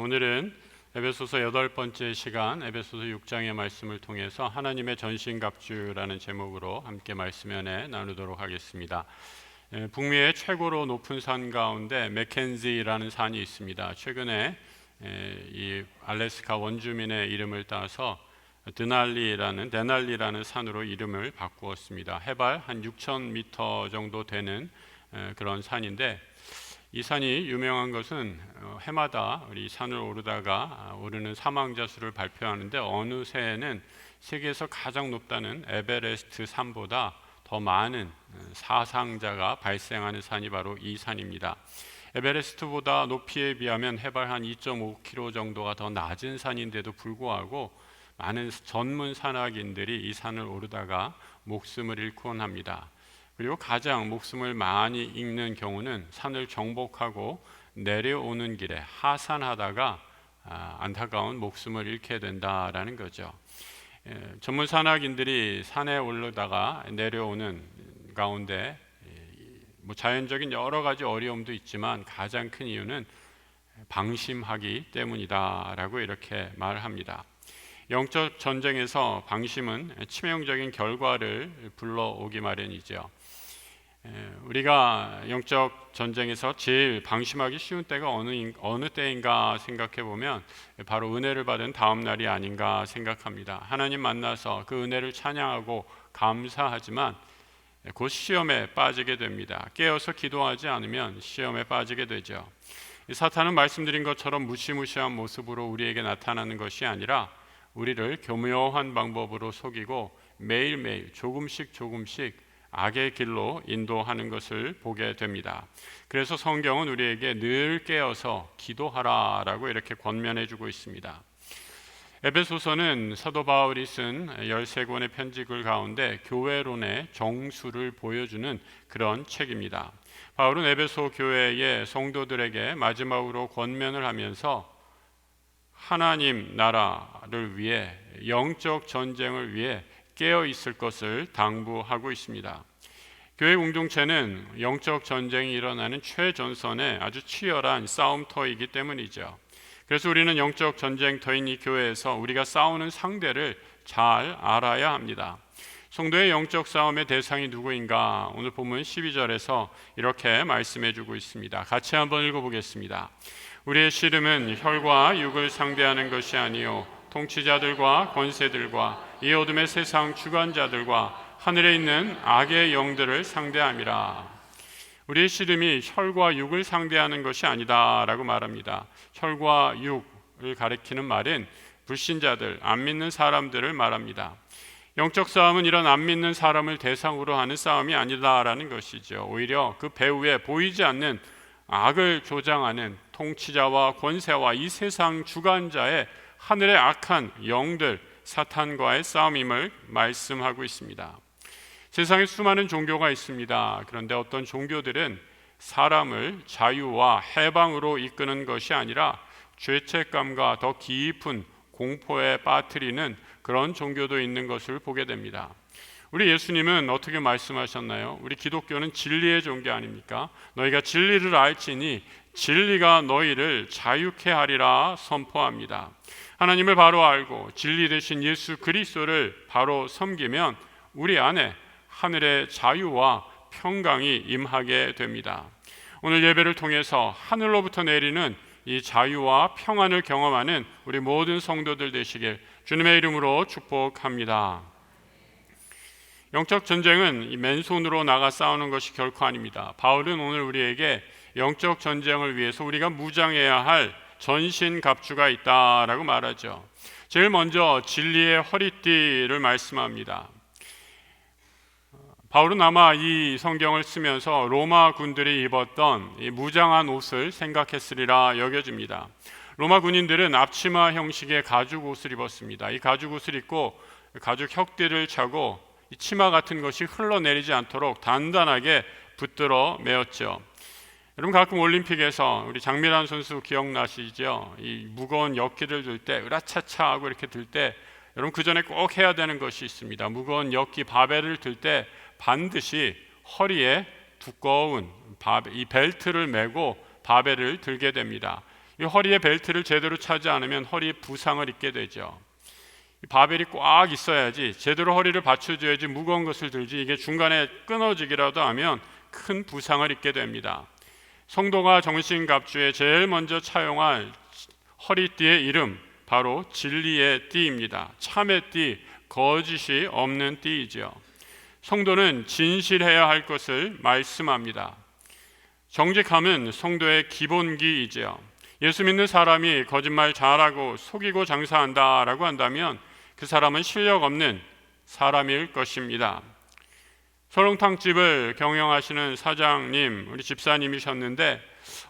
오늘은 에베소서 8번째 시간 에베소서 6장의 말씀을 통해서 하나님의 전신갑주라는 제목으로 함께 말씀 연회 나누도록 하겠습니다. 북미의 최고로 높은 산 가운데 맥켄지라는 산이 있습니다. 최근에 이 알래스카 원주민의 이름을 따서 데날리라는 산으로 이름을 바꾸었습니다. 해발 한 6,000m 정도 되는 그런 산인데, 이 산이 유명한 것은 해마다 우리 산을 오르다가 오르는 사망자 수를 발표하는데, 어느 새해는 세계에서 가장 높다는 에베레스트 산보다 더 많은 사상자가 발생하는 산이 바로 이 산입니다. 에베레스트보다 높이에 비하면 해발 한 2.5km 정도가 더 낮은 산인데도 불구하고 많은 전문 산악인들이 이 산을 오르다가 목숨을 잃곤 합니다. 그리고 가장 목숨을 많이 잃는 경우는 산을 정복하고 내려오는 길에 하산하다가 안타까운 목숨을 잃게 된다라는 거죠. 전문 산악인들이 산에 오르다가 내려오는 가운데 자연적인 여러 가지 어려움도 있지만 가장 큰 이유는 방심하기 때문이다라고 이렇게 말합니다. 영적 전쟁에서 방심은 치명적인 결과를 불러오기 마련이죠. 우리가 영적 전쟁에서 제일 방심하기 쉬운 때가 어느 때인가 생각해 보면 바로 은혜를 받은 다음 날이 아닌가 생각합니다. 하나님 만나서 그 은혜를 찬양하고 감사하지만 곧 시험에 빠지게 됩니다. 깨어서 기도하지 않으면 시험에 빠지게 되죠. 사탄은 말씀드린 것처럼 무시무시한 모습으로 우리에게 나타나는 것이 아니라 우리를 교묘한 방법으로 속이고 매일매일 조금씩 악의 길로 인도하는 것을 보게 됩니다. 그래서 성경은 우리에게 늘 깨어서 기도하라라고 이렇게 권면해주고 있습니다. 에베소서는 사도 바울이 쓴 13권의 편지글 가운데 교회론의 정수를 보여주는 그런 책입니다. 바울은 에베소 교회의 성도들에게 마지막으로 권면을 하면서 하나님 나라를 위해, 영적 전쟁을 위해 깨어 있을 것을 당부하고 있습니다. 교회 공동체는 영적 전쟁이 일어나는 최전선의 아주 치열한 싸움터이기 때문이죠. 그래서 우리는 영적 전쟁터인 이 교회에서 우리가 싸우는 상대를 잘 알아야 합니다. 성도의 영적 싸움의 대상이 누구인가? 오늘 본문 12절에서 이렇게 말씀해주고 있습니다. 같이 한번 읽어보겠습니다. 우리의 씨름은 혈과 육을 상대하는 것이 아니요 통치자들과 권세들과 이 어둠의 세상 주관자들과 하늘에 있는 악의 영들을 상대함이라. 우리의 씨름이 혈과 육을 상대하는 것이 아니다라고 말합니다. 혈과 육을 가리키는 말은 불신자들, 안 믿는 사람들을 말합니다. 영적 싸움은 이런 안 믿는 사람을 대상으로 하는 싸움이 아니다라는 것이죠. 오히려 그 배후에 보이지 않는 악을 조장하는 통치자와 권세와 이 세상 주관자의 하늘의 악한 영들, 사탄과의 싸움임을 말씀하고 있습니다. 세상에 수많은 종교가 있습니다. 그런데 어떤 종교들은 사람을 자유와 해방으로 이끄는 것이 아니라 죄책감과 더 깊은 공포에 빠뜨리는 그런 종교도 있는 것을 보게 됩니다. 우리 예수님은 어떻게 말씀하셨나요? 우리 기독교는 진리의 종교 아닙니까? 너희가 진리를 알지니 진리가 너희를 자유케 하리라 선포합니다. 하나님을 바로 알고 진리 되신 예수 그리스도를 바로 섬기면 우리 안에 하늘의 자유와 평강이 임하게 됩니다. 오늘 예배를 통해서 하늘로부터 내리는 이 자유와 평안을 경험하는 우리 모든 성도들 되시길 주님의 이름으로 축복합니다. 영적 전쟁은 이 맨손으로 나가 싸우는 것이 결코 아닙니다. 바울은 오늘 우리에게 영적 전쟁을 위해서 우리가 무장해야 할 전신갑주가 있다라고 말하죠. 제일 먼저 진리의 허리띠를 말씀합니다. 바울은 아마 이 성경을 쓰면서 로마 군들이 입었던 이 무장한 옷을 생각했으리라 여겨집니다. 로마 군인들은 앞치마 형식의 가죽 옷을 입었습니다. 이 가죽 옷을 입고 가죽 혁띠를 차고 이 치마 같은 것이 흘러내리지 않도록 단단하게 붙들어 매었죠. 여러분, 가끔 올림픽에서 우리 장미란 선수 기억나시죠? 이 무거운 역기를 들 때 으라차차 하고 이렇게 들 때 여러분 그 전에 꼭 해야 되는 것이 있습니다. 무거운 역기 바벨을 들 때 반드시 허리에 두꺼운 이 벨트를 메고 바벨을 들게 됩니다. 이 허리에 벨트를 제대로 차지 않으면 허리에 부상을 입게 되죠. 바벨이 꽉 있어야지, 제대로 허리를 받쳐줘야지 무거운 것을 들지, 이게 중간에 끊어지기라도 하면 큰 부상을 입게 됩니다. 성도가 정신갑주에 제일 먼저 차용할 허리띠의 이름, 바로 진리의 띠입니다. 참의 띠, 거짓이 없는 띠이죠. 성도는 진실해야 할 것을 말씀합니다. 정직함은 성도의 기본기이지요. 예수 믿는 사람이 거짓말 잘하고 속이고 장사한다라고 한다면 그 사람은 실력 없는 사람일 것입니다. 설렁탕집을 경영하시는 사장님, 우리 집사님이셨는데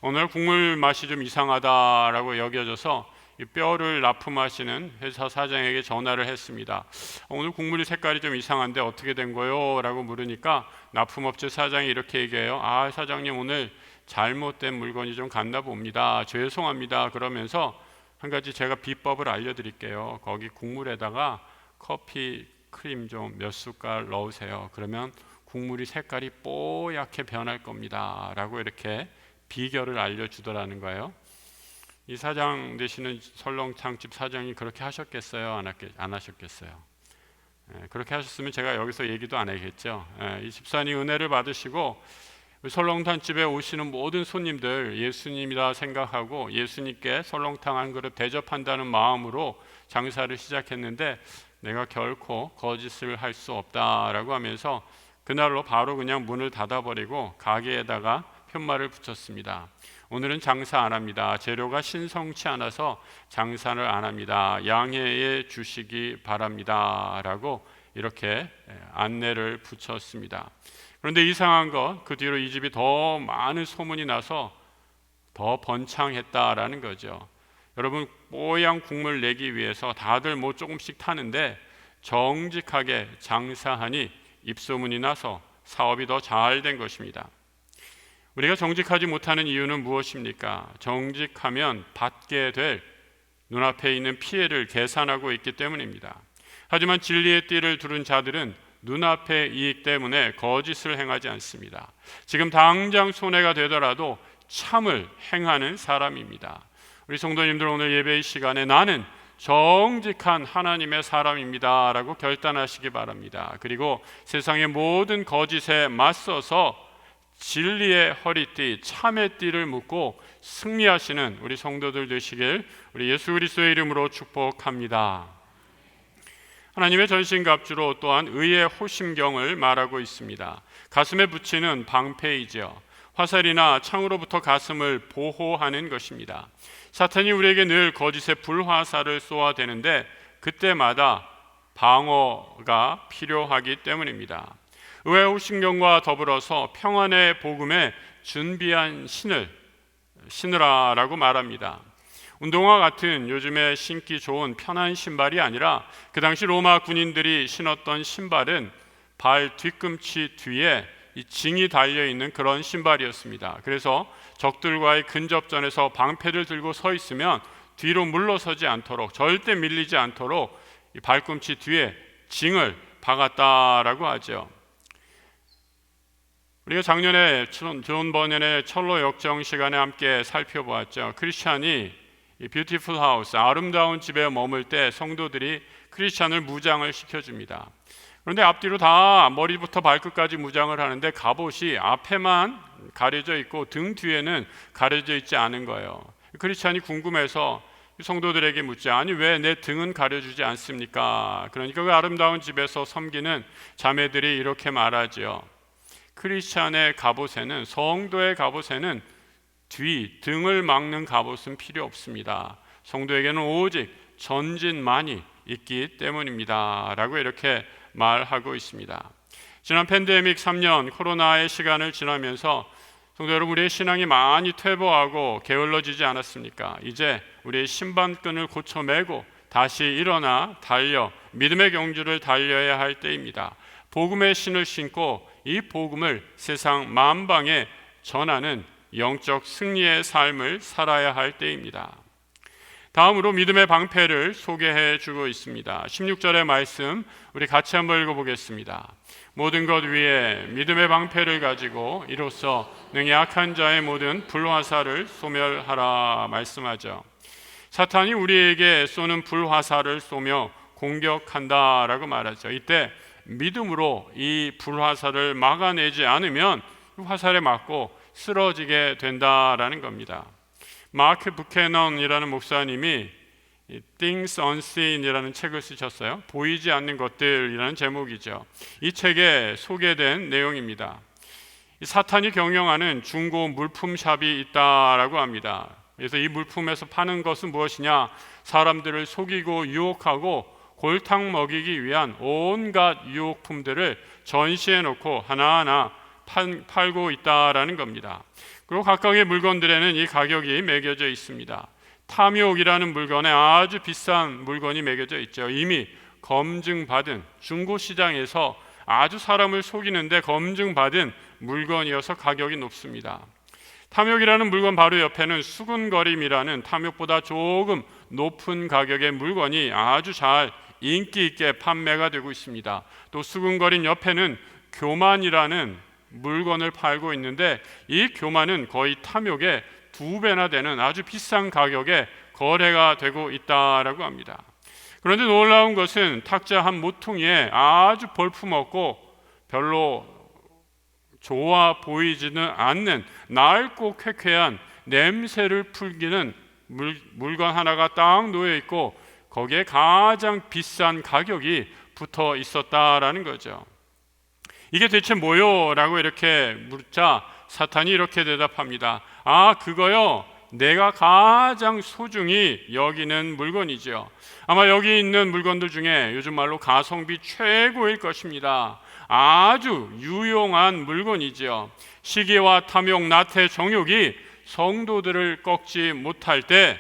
오늘 국물 맛이 좀 이상하다라고 여겨져서 이 뼈를 납품하시는 회사 사장에게 전화를 했습니다. 오늘 국물이 색깔이 좀 이상한데 어떻게 된 거요? 라고 물으니까 납품업체 사장이 이렇게 얘기해요. 아, 사장님 오늘 잘못된 물건이 좀 갔나 봅니다. 죄송합니다. 그러면서 한 가지 제가 비법을 알려드릴게요. 거기 국물에다가 커피 크림 좀 몇 숟갈 넣으세요. 그러면 국물이 색깔이 뽀얗게 변할 겁니다. 라고 이렇게 비결을 알려주더라는 거예요. 이 사장 되시는 설렁탕집 사장이 그렇게 하셨겠어요? 안 하셨겠어요? 그렇게 하셨으면 제가 여기서 얘기도 안 하겠죠. 이 집사님 은혜를 받으시고 설렁탕집에 오시는 모든 손님들 예수님이라 생각하고 예수님께 설렁탕 한 그릇 대접한다는 마음으로 장사를 시작했는데 내가 결코 거짓을 할 수 없다라고 하면서 그날로 바로 그냥 문을 닫아버리고 가게에다가 편말을 붙였습니다. 오늘은 장사 안 합니다. 재료가 신성치 않아서 장사를 안 합니다. 양해해 주시기 바랍니다. 라고 이렇게 안내를 붙였습니다. 그런데 이상한 건 그 뒤로 이 집이 더 많은 소문이 나서 더 번창했다라는 거죠. 여러분, 뽀얀 국물 내기 위해서 다들 뭐 조금씩 타는데 정직하게 장사하니 입소문이 나서 사업이 더 잘 된 것입니다. 우리가 정직하지 못하는 이유는 무엇입니까? 정직하면 받게 될 눈앞에 있는 피해를 계산하고 있기 때문입니다. 하지만 진리의 띠를 두른 자들은 눈앞의 이익 때문에 거짓을 행하지 않습니다. 지금 당장 손해가 되더라도 참을 행하는 사람입니다. 우리 성도님들, 오늘 예배의 시간에 나는 정직한 하나님의 사람입니다 라고 결단하시기 바랍니다. 그리고 세상의 모든 거짓에 맞서서 진리의 허리띠, 참의 띠를 묶고 승리하시는 우리 성도들 되시길 우리 예수 그리스도의 이름으로 축복합니다. 하나님의 전신갑주로 또한 의의 호심경을 말하고 있습니다. 가슴에 붙이는 방패이죠. 화살이나 창으로부터 가슴을 보호하는 것입니다. 사탄이 우리에게 늘 거짓의 불화살을 쏘아대는데 그때마다 방어가 필요하기 때문입니다. 의의 호심경과 더불어서 평안의 복음에 준비한 신으라라고 말합니다. 운동화 같은 요즘에 신기 좋은 편한 신발이 아니라 그 당시 로마 군인들이 신었던 신발은 발 뒤꿈치 뒤에 이 징이 달려있는 그런 신발이었습니다. 그래서 적들과의 근접전에서 방패를 들고 서 있으면 뒤로 물러서지 않도록, 절대 밀리지 않도록 이 발꿈치 뒤에 징을 박았다라고 하죠. 우리가 작년에 존 버년의 철로 역정 시간에 함께 살펴보았죠. 크리스찬이 이 뷰티풀 하우스, 아름다운 집에 머물 때 성도들이 크리스찬을 무장을 시켜줍니다. 그런데 앞뒤로 다 머리부터 발끝까지 무장을 하는데 갑옷이 앞에만 가려져 있고 등 뒤에는 가려져 있지 않은 거예요. 크리스찬이 궁금해서 성도들에게 묻자, 아니 왜 내 등은 가려주지 않습니까? 그러니까 그 아름다운 집에서 섬기는 자매들이 이렇게 말하지요. 크리스찬의 갑옷에는, 성도의 갑옷에는 등을 막는 갑옷은 필요 없습니다. 성도에게는 오직 전진만이 있기 때문입니다 라고 이렇게 말하고 있습니다. 지난 팬데믹 3년 코로나의 시간을 지나면서 성도 여러분, 우리의 신앙이 많이 퇴보하고 게을러지지 않았습니까? 이제 우리의 신반끈을 고쳐매고 다시 일어나 달려 믿음의 경주를 달려야 할 때입니다. 복음의 신을 신고 이 복음을 세상 만방에 전하는 영적 승리의 삶을 살아야 할 때입니다. 다음으로 믿음의 방패를 소개해 주고 있습니다. 16절의 말씀 우리 같이 한번 읽어보겠습니다. 모든 것 위에 믿음의 방패를 가지고 이로써 능히 악한 자의 모든 불화살을 소멸하라 말씀하죠. 사탄이 우리에게 쏘는 불화살을 쏘며 공격한다라고 말하죠. 이때 믿음으로 이 불화살을 막아내지 않으면 화살에 맞고 쓰러지게 된다라는 겁니다. 마크 부캐넌이라는 목사님이 Things Unseen이라는 책을 쓰셨어요. 보이지 않는 것들이라는 제목이죠. 이 책에 소개된 내용입니다. 사탄이 경영하는 중고 물품샵이 있다라고 합니다. 그래서 이 물품에서 파는 것은 무엇이냐? 사람들을 속이고 유혹하고 골탕 먹이기 위한 온갖 유혹품들을 전시해 놓고 하나하나 팔고 있다라는 겁니다. 그리고 각각의 물건들에는 이 가격이 매겨져 있습니다. 탐욕이라는 물건에 아주 비싼 물건이 매겨져 있죠. 이미 검증받은 중고시장에서 아주 사람을 속이는데 검증받은 물건이어서 가격이 높습니다. 탐욕이라는 물건 바로 옆에는 수근거림이라는 탐욕보다 조금 높은 가격의 물건이 아주 잘 인기 있게 판매가 되고 있습니다. 또 수근거림 옆에는 교만이라는 물건을 팔고 있는데 이 교만은 거의 탐욕의 2배나 되는 아주 비싼 가격에 거래가 되고 있다라고 합니다. 그런데 놀라운 것은 탁자 한 모퉁이에 아주 볼품없고 별로 좋아 보이지는 않는 낡고 쾌쾌한 냄새를 풍기는 물건 하나가 딱 놓여 있고 거기에 가장 비싼 가격이 붙어 있었다라는 거죠. 이게 대체 뭐요? 라고 이렇게 묻자 사탄이 이렇게 대답합니다. 아, 그거요? 내가 가장 소중히 여기는 물건이죠. 아마 여기 있는 물건들 중에 요즘 말로 가성비 최고일 것입니다. 아주 유용한 물건이죠. 시기와 탐욕, 나태, 정욕이 성도들을 꺾지 못할 때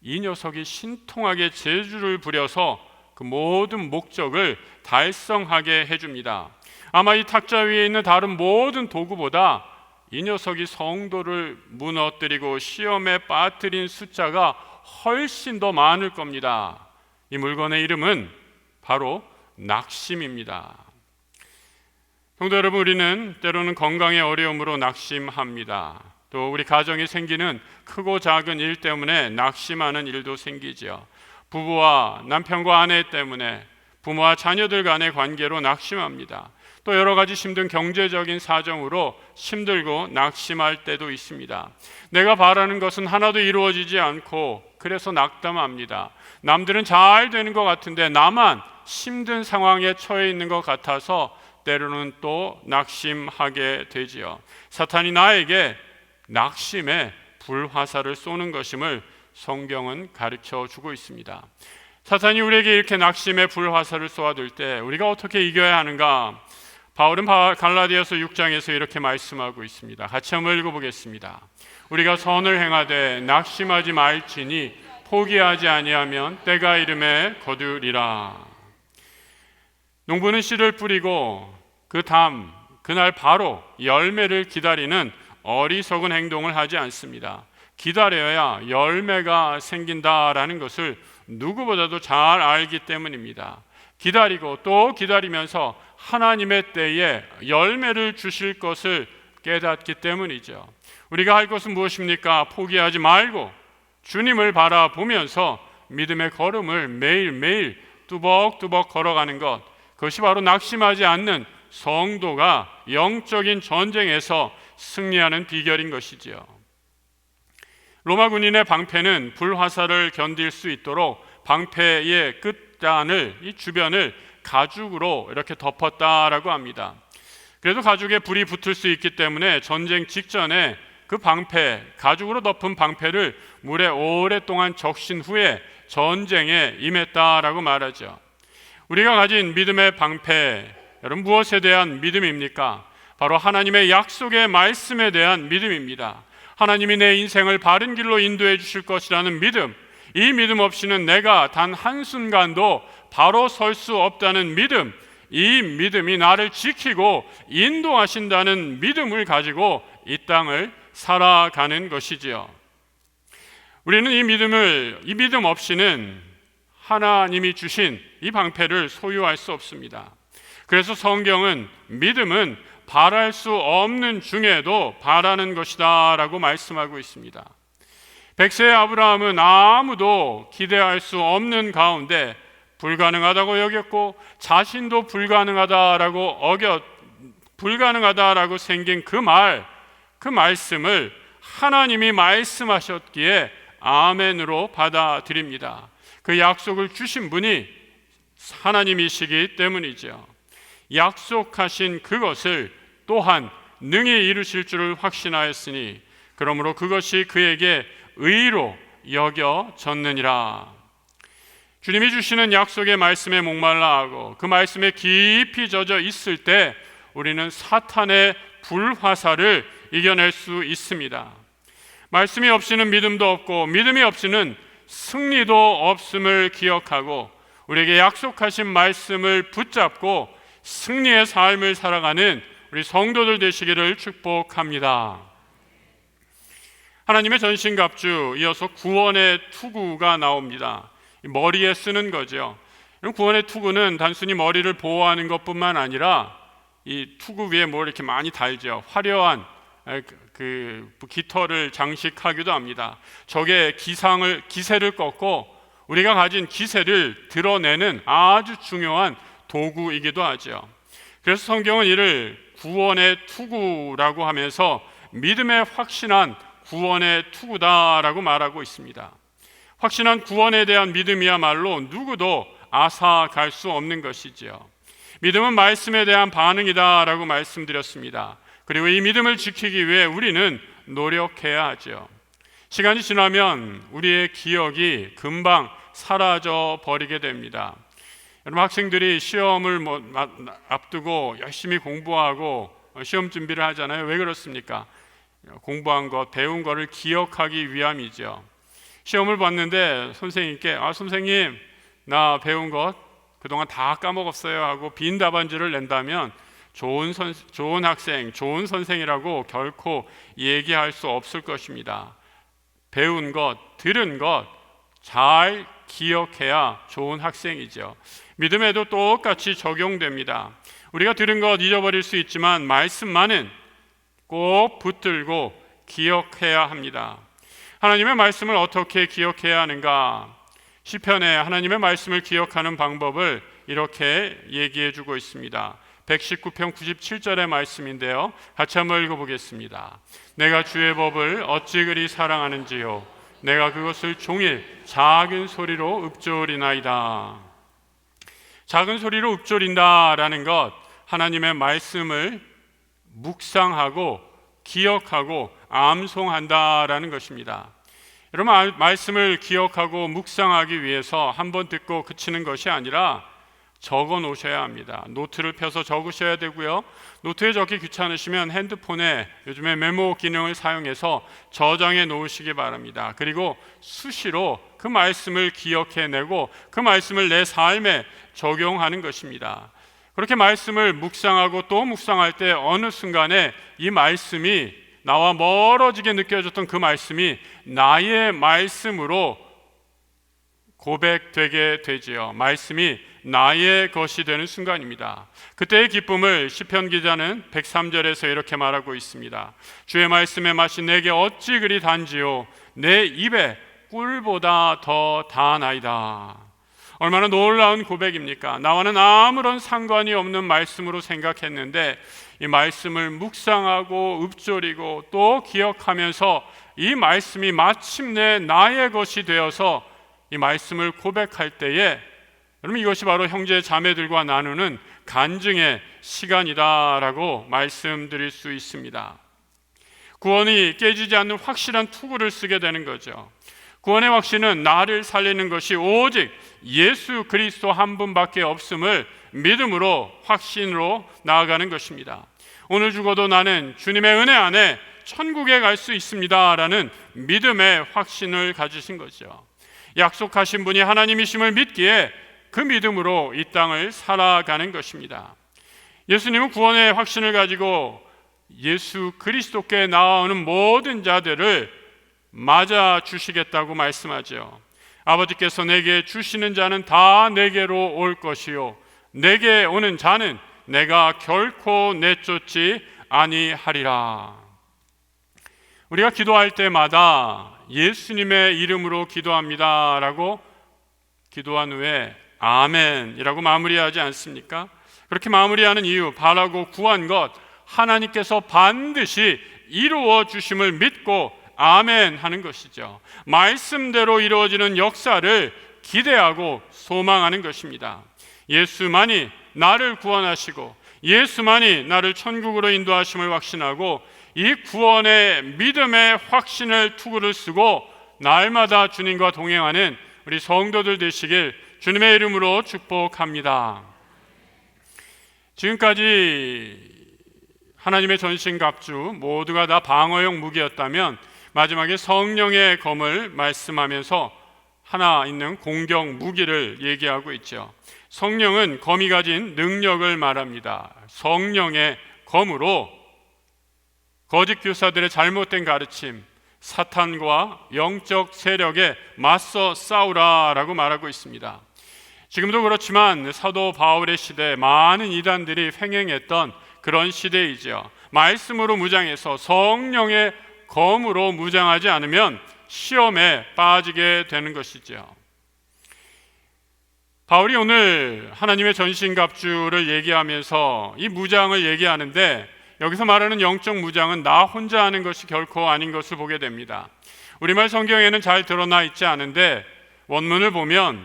이 녀석이 신통하게 재주를 부려서 그 모든 목적을 달성하게 해줍니다. 아마 이 탁자 위에 있는 다른 모든 도구보다 이 녀석이 성도를 무너뜨리고 시험에 빠뜨린 숫자가 훨씬 더 많을 겁니다. 이 물건의 이름은 바로 낙심입니다. 성도 여러분, 우리는 때로는 건강의 어려움으로 낙심합니다. 또 우리 가정이 생기는 크고 작은 일 때문에 낙심하는 일도 생기죠. 부부와 남편과 아내 때문에, 부모와 자녀들 간의 관계로 낙심합니다. 또 여러 가지 힘든 경제적인 사정으로 힘들고 낙심할 때도 있습니다. 내가 바라는 것은 하나도 이루어지지 않고 그래서 낙담합니다. 남들은 잘 되는 것 같은데 나만 힘든 상황에 처해 있는 것 같아서 때로는 또 낙심하게 되지요. 사탄이 나에게 낙심의 불화살을 쏘는 것임을 성경은 가르쳐 주고 있습니다. 사탄이 우리에게 이렇게 낙심의 불화살을 쏘아들 때 우리가 어떻게 이겨야 하는가? 바울은 갈라디아서 6장에서 이렇게 말씀하고 있습니다. 같이 한번 읽어보겠습니다. 우리가 선을 행하되 낙심하지 말지니 포기하지 아니하면 때가 이름에 거두리라. 농부는 씨를 뿌리고 그날 바로 열매를 기다리는 어리석은 행동을 하지 않습니다. 기다려야 열매가 생긴다라는 것을 누구보다도 잘 알기 때문입니다. 기다리고 또 기다리면서 하나님의 때에 열매를 주실 것을 깨닫기 때문이죠. 우리가 할 것은 무엇입니까? 포기하지 말고 주님을 바라보면서 믿음의 걸음을 매일매일 뚜벅뚜벅 걸어가는 것, 그것이 바로 낙심하지 않는 성도가 영적인 전쟁에서 승리하는 비결인 것이지요. 로마 군인의 방패는 불화살을 견딜 수 있도록 방패의 끝단을, 이 주변을 가죽으로 이렇게 덮었다라고 합니다. 그래도 가죽에 불이 붙을 수 있기 때문에 전쟁 직전에 그 방패, 가죽으로 덮은 방패를 물에 오랫동안 적신 후에 전쟁에 임했다라고 말하죠. 우리가 가진 믿음의 방패, 여러분 무엇에 대한 믿음입니까? 바로 하나님의 약속의 말씀에 대한 믿음입니다. 하나님이 내 인생을 바른 길로 인도해 주실 것이라는 믿음, 이 믿음 없이는 내가 단 한순간도 바로 설 수 없다는 믿음, 이 믿음이 나를 지키고 인도하신다는 믿음을 가지고 이 땅을 살아가는 것이지요. 우리는 이 믿음 없이는 하나님이 주신 이 방패를 소유할 수 없습니다. 그래서 성경은 믿음은 바랄 수 없는 중에도 바라는 것이다 라고 말씀하고 있습니다. 백세의 아브라함은 아무도 기대할 수 없는 가운데 불가능하다고 여겼고, 자신도 불가능하다라고 생긴 그 말씀을 하나님이 말씀하셨기에 아멘으로 받아들입니다. 그 약속을 주신 분이 하나님이시기 때문이죠. 약속하신 그것을 또한 능히 이루실 줄을 확신하였으니 그러므로 그것이 그에게 의로 여겨졌느니라. 주님이 주시는 약속의 말씀에 목말라하고 그 말씀에 깊이 젖어 있을 때 우리는 사탄의 불화살을 이겨낼 수 있습니다. 말씀이 없이는 믿음도 없고, 믿음이 없이는 승리도 없음을 기억하고, 우리에게 약속하신 말씀을 붙잡고 승리의 삶을 살아가는 우리 성도들 되시기를 축복합니다. 하나님의 전신갑주, 이어서 구원의 투구가 나옵니다. 머리에 쓰는 거죠. 구원의 투구는 단순히 머리를 보호하는 것뿐만 아니라 이 투구 위에 뭘 이렇게 많이 달죠. 화려한 그 깃털을 장식하기도 합니다. 적의 기세를 꺾고 우리가 가진 기세를 드러내는 아주 중요한 도구이기도 하죠. 그래서 성경은 이를 구원의 투구라고 하면서 믿음의 확신한 구원의 투구다라고 말하고 있습니다. 확신한 구원에 대한 믿음이야말로 누구도 앗아갈 수 없는 것이지요. 믿음은 말씀에 대한 반응이다라고 말씀드렸습니다. 그리고 이 믿음을 지키기 위해 우리는 노력해야 하죠. 시간이 지나면 우리의 기억이 금방 사라져 버리게 됩니다. 여러분, 학생들이 시험을 앞두고 열심히 공부하고 시험 준비를 하잖아요. 왜 그렇습니까? 공부한 것, 배운 것을 기억하기 위함이죠. 시험을 봤는데 선생님께 선생님, 나 배운 것 그동안 다 까먹었어요 하고 빈 답안지를 낸다면 좋은 학생, 좋은 선생이라고 결코 얘기할 수 없을 것입니다. 배운 것, 들은 것 잘 기억해야 좋은 학생이죠. 믿음에도 똑같이 적용됩니다. 우리가 들은 것 잊어버릴 수 있지만 말씀만은 꼭 붙들고 기억해야 합니다. 하나님의 말씀을 어떻게 기억해야 하는가? 시편에 하나님의 말씀을 기억하는 방법을 이렇게 얘기해 주고 있습니다. 119편 97절의 말씀인데요, 같이 한번 읽어보겠습니다. 내가 주의 법을 어찌 그리 사랑하는지요, 내가 그것을 종일 작은 소리로 읊조리나이다. 작은 소리로 읊조린다라는 것, 하나님의 말씀을 묵상하고 기억하고 암송한다라는 것입니다. 여러분, 말씀을 기억하고 묵상하기 위해서 한번 듣고 그치는 것이 아니라 적어 놓으셔야 합니다. 노트를 펴서 적으셔야 되고요. 노트에 적기 귀찮으시면 핸드폰에 요즘에 메모 기능을 사용해서 저장해 놓으시기 바랍니다. 그리고 수시로 그 말씀을 기억해내고 그 말씀을 내 삶에 적용하는 것입니다. 그렇게 말씀을 묵상하고 또 묵상할 때 어느 순간에 이 말씀이, 나와 멀어지게 느껴졌던 그 말씀이 나의 말씀으로 고백되게 되지요. 말씀이 나의 것이 되는 순간입니다. 그때의 기쁨을 시편 기자는 103절에서 이렇게 말하고 있습니다. 주의 말씀의 맛이 내게 어찌 그리 단지요, 내 입에 꿀보다 더 다나이다. 얼마나 놀라운 고백입니까? 나와는 아무런 상관이 없는 말씀으로 생각했는데 이 말씀을 묵상하고 읊조리고 또 기억하면서 이 말씀이 마침내 나의 것이 되어서 이 말씀을 고백할 때에, 여러분, 이것이 바로 형제 자매들과 나누는 간증의 시간이다라고 말씀드릴 수 있습니다. 구원이 깨지지 않는 확실한 투구를 쓰게 되는 거죠. 구원의 확신은 나를 살리는 것이 오직 예수 그리스도 한 분밖에 없음을 믿음으로, 확신으로 나아가는 것입니다. 오늘 죽어도 나는 주님의 은혜 안에 천국에 갈 수 있습니다라는 믿음의 확신을 가지신 거죠. 약속하신 분이 하나님이심을 믿기에 그 믿음으로 이 땅을 살아가는 것입니다. 예수님은 구원의 확신을 가지고 예수 그리스도께 나아오는 모든 자들을 맞아 주시겠다고 말씀하죠. 아버지께서 내게 주시는 자는 다 내게로 올 것이요 내게 오는 자는 내가 결코 내쫓지 아니하리라. 우리가 기도할 때마다 예수님의 이름으로 기도합니다라고 기도한 후에 아멘이라고 마무리하지 않습니까? 그렇게 마무리하는 이유, 바라고 구한 것 하나님께서 반드시 이루어 주심을 믿고 아멘 하는 것이죠. 말씀대로 이루어지는 역사를 기대하고 소망하는 것입니다. 예수만이 나를 구원하시고 예수만이 나를 천국으로 인도하심을 확신하고 이 구원의 믿음의 확신을 투구를 쓰고 날마다 주님과 동행하는 우리 성도들 되시길 주님의 이름으로 축복합니다. 지금까지 하나님의 전신갑주 모두가 다 방어용 무기였다면 마지막에 성령의 검을 말씀하면서 하나 있는 공격 무기를 얘기하고 있죠. 성령은 검이 가진 능력을 말합니다. 성령의 검으로 거짓 교사들의 잘못된 가르침, 사탄과 영적 세력에 맞서 싸우라라고 말하고 있습니다. 지금도 그렇지만 사도 바울의 시대에 많은 이단들이 횡행했던 그런 시대이죠. 말씀으로 무장해서 성령의 검으로 무장하지 않으면 시험에 빠지게 되는 것이죠. 바울이 오늘 하나님의 전신갑주를 얘기하면서 이 무장을 얘기하는데 여기서 말하는 영적 무장은 나 혼자 하는 것이 결코 아닌 것을 보게 됩니다. 우리말 성경에는 잘 드러나 있지 않은데 원문을 보면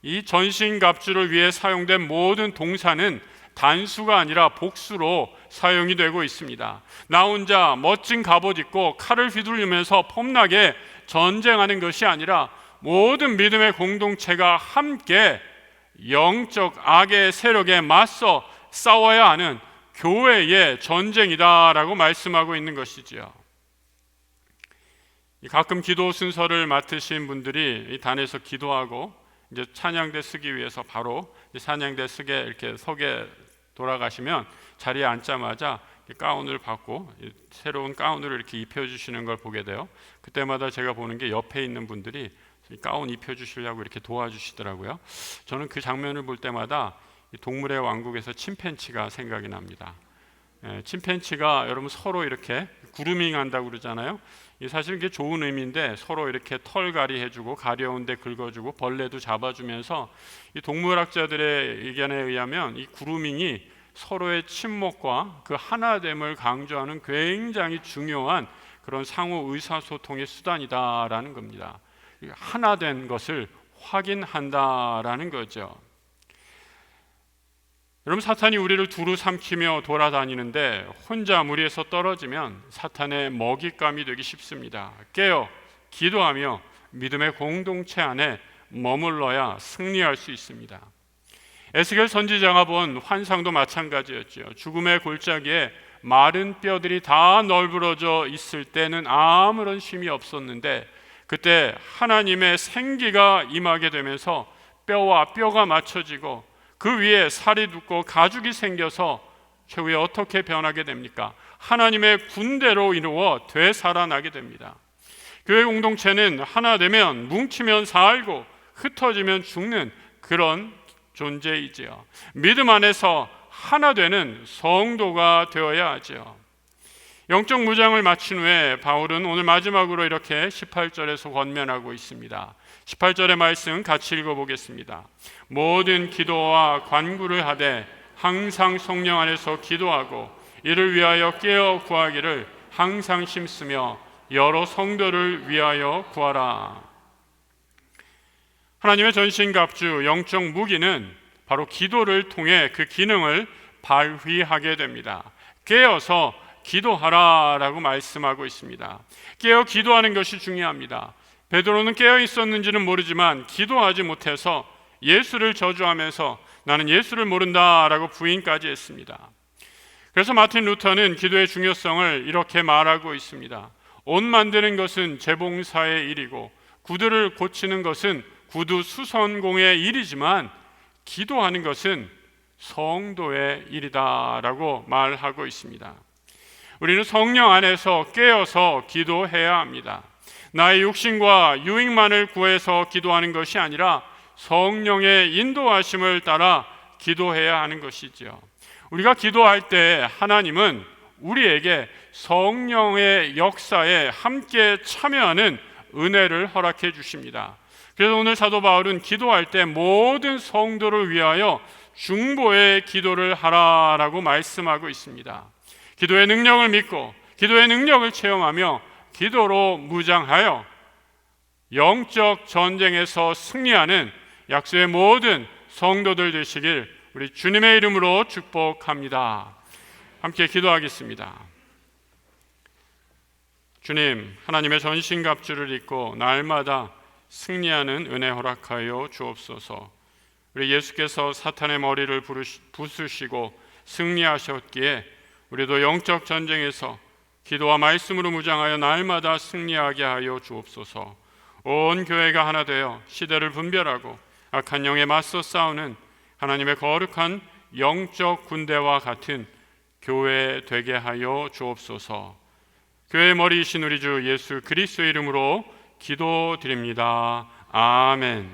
이 전신갑주를 위해 사용된 모든 동사는 단수가 아니라 복수로 사용이 되고 있습니다. 나 혼자 멋진 갑옷 입고 칼을 휘두르면서 폼나게 전쟁하는 것이 아니라 모든 믿음의 공동체가 함께 영적 악의 세력에 맞서 싸워야 하는 교회의 전쟁이다라고 말씀하고 있는 것이지요. 가끔 기도 순서를 맡으신 분들이 이 단에서 기도하고 이제 찬양대 쓰기 위해서 바로 찬양대 쓰게 이렇게 서게 돌아가시면 자리에 앉자마자 가운을 받고 새로운 가운을 이렇게 입혀주시는 걸 보게 돼요. 그때마다 제가 보는 게 옆에 있는 분들이 가운 입혀주시려고 이렇게 도와주시더라고요. 저는 그 장면을 볼 때마다 동물의 왕국에서 침팬치가 생각이 납니다. 침팬치가 여러분 서로 이렇게 그루밍 한다고 그러잖아요. 사실 이게 좋은 의미인데 서로 이렇게 털갈이 해주고 가려운데 긁어주고 벌레도 잡아주면서 이 동물학자들의 의견에 의하면 이 그루밍이 서로의 친목과 그 하나됨을 강조하는 굉장히 중요한 그런 상호 의사소통의 수단이다라는 겁니다. 하나된 것을 확인한다라는 거죠. 여러분, 사탄이 우리를 두루 삼키며 돌아다니는데 혼자 무리에서 떨어지면 사탄의 먹잇감이 되기 쉽습니다. 깨어 기도하며 믿음의 공동체 안에 머물러야 승리할 수 있습니다. 에스겔 선지자가 본 환상도 마찬가지였죠. 죽음의 골짜기에 마른 뼈들이 다 널브러져 있을 때는 아무런 쉼이 없었는데 그때 하나님의 생기가 임하게 되면서 뼈와 뼈가 맞춰지고 그 위에 살이 돋고 가죽이 생겨서 최후에 어떻게 변하게 됩니까? 하나님의 군대로 이루어 되살아나게 됩니다. 교회 공동체는 하나 되면 뭉치면 살고 흩어지면 죽는 그런 존재이지요. 믿음 안에서 하나 되는 성도가 되어야 하죠. 영적 무장을 마친 후에 바울은 오늘 마지막으로 이렇게 18절에서 권면하고 있습니다. 18절의 말씀 같이 읽어보겠습니다. 모든 기도와 간구를 하되 항상 성령 안에서 기도하고 이를 위하여 깨어 구하기를 항상 힘쓰며 여러 성도를 위하여 구하라. 하나님의 전신갑주 영적 무기는 바로 기도를 통해 그 기능을 발휘하게 됩니다. 깨어서 기도하라라고 말씀하고 있습니다. 깨어 기도하는 것이 중요합니다. 베드로는 깨어 있었는지는 모르지만 기도하지 못해서 예수를 저주하면서 나는 예수를 모른다라고 부인까지 했습니다. 그래서 마틴 루터는 기도의 중요성을 이렇게 말하고 있습니다. 옷 만드는 것은 재봉사의 일이고 구두를 고치는 것은 구두 수선공의 일이지만 기도하는 것은 성도의 일이다라고 말하고 있습니다. 우리는 성령 안에서 깨어서 기도해야 합니다. 나의 욕심과 유익만을 구해서 기도하는 것이 아니라 성령의 인도하심을 따라 기도해야 하는 것이지요. 우리가 기도할 때 하나님은 우리에게 성령의 역사에 함께 참여하는 은혜를 허락해 주십니다. 그래서 오늘 사도 바울은 기도할 때 모든 성도를 위하여 중보의 기도를 하라라고 말씀하고 있습니다. 기도의 능력을 믿고 기도의 능력을 체험하며 기도로 무장하여 영적 전쟁에서 승리하는 약소의 모든 성도들 되시길 우리 주님의 이름으로 축복합니다. 함께 기도하겠습니다. 주님, 하나님의 전신갑주를 입고 날마다 승리하는 은혜 허락하여 주옵소서. 우리 예수께서 사탄의 머리를 부수시고 승리하셨기에 우리도 영적 전쟁에서 기도와 말씀으로 무장하여 날마다 승리하게 하여 주옵소서. 온 교회가 하나 되어 시대를 분별하고 악한 영에 맞서 싸우는 하나님의 거룩한 영적 군대와 같은 교회 되게 하여 주옵소서. 교회의 머리이신 우리 주 예수 그리스도의 이름으로 기도드립니다. 아멘.